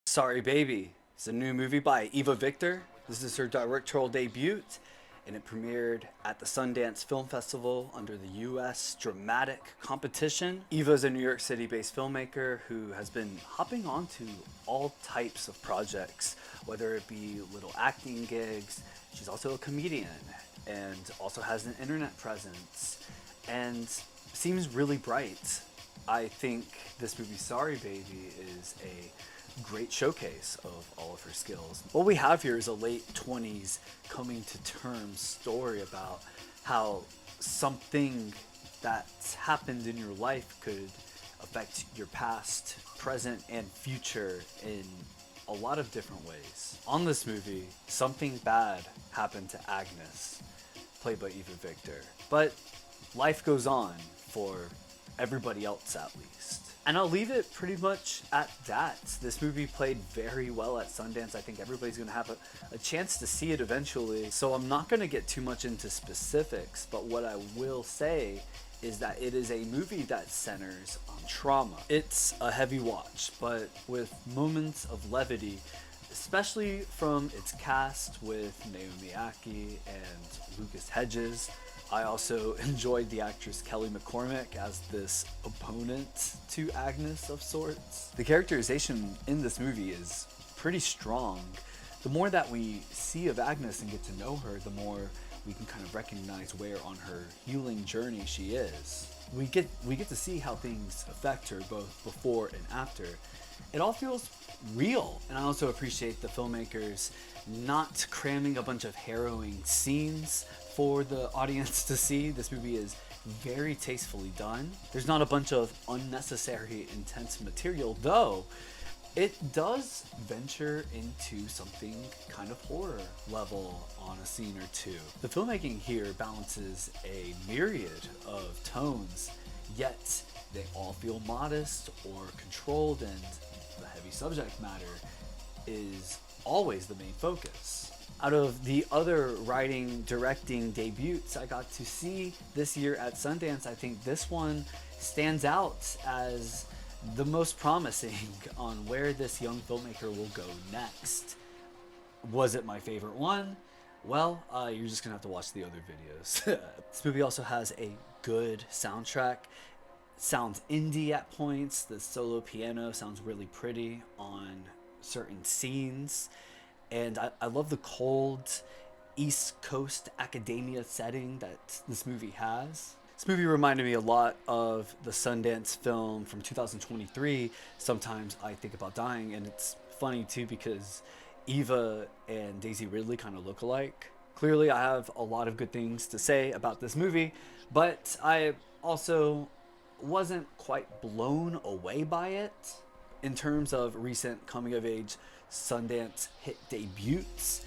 Sorry Baby. It's a new movie by Eva Victor. This is her directorial debut, and it premiered at the Sundance Film Festival under the U.S. Dramatic Competition. Eva is a New York City-based filmmaker who has been hopping onto all types of projects, whether it be little acting gigs. She's also a comedian and also has an internet presence and seems really bright. I think this movie, Sorry Baby, is a great showcase of all of her skills. What we have here is a late 20s coming to terms story about how something that's happened in your life could affect your past, present, and future in a lot of different ways. On this movie, something bad happened to Agnes, played by Eva Victor. But life goes on for everybody else, at least. And I'll leave it pretty much at that. This movie played very well at Sundance. I think everybody's going to have a chance to see it eventually. So I'm not going to get too much into specifics, but what I will say is that it is a movie that centers on trauma. It's a heavy watch, but with moments of levity, especially from its cast with Naomi, Ackie, and Lucas Hedges. I also enjoyed the actress Kelly McCormick as this opponent to Agnes of sorts. The characterization in this movie is pretty strong. The more that we see of Agnes and get to know her, the more we can kind of recognize where on her healing journey she is. We get to see how things affect her both before and after. It all feels real, and I also appreciate the filmmakers not cramming a bunch of harrowing scenes for the audience to see. This movie is very tastefully done. There's not a bunch of unnecessary intense material, though it does venture into something kind of horror level on a scene or two. The filmmaking here balances a myriad of tones, yet they all feel modest or controlled, and the heavy subject matter is always the main focus. Out of the other writing, directing debuts I got to see this year at Sundance, I think this one stands out as the most promising on where this young filmmaker will go next. Was it my favorite one? Well, you're just gonna have to watch the other videos. This movie also has a good soundtrack. Sounds indie at points. The solo piano sounds really pretty on certain scenes. And I love the cold East Coast academia setting that this movie has. This movie reminded me a lot of the Sundance film from 2023, Sometimes I Think About Dying, and it's funny too because Eva and Daisy Ridley kind of look alike. Clearly I have a lot of good things to say about this movie, but I also wasn't quite blown away by it. In terms of recent coming-of-age Sundance hit debuts,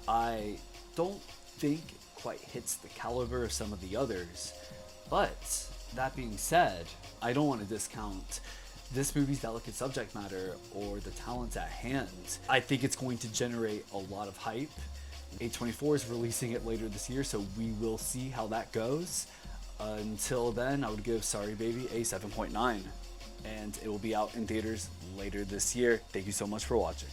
I don't think it quite hits the caliber of some of the others. But that being said, I don't want to discount this movie's delicate subject matter or the talent at hand. I think it's going to generate a lot of hype. A24 is releasing it later this year, so we will see how that goes. Until then, I would give Sorry Baby a 7.9. And it will be out in theaters later this year. Thank you so much for watching.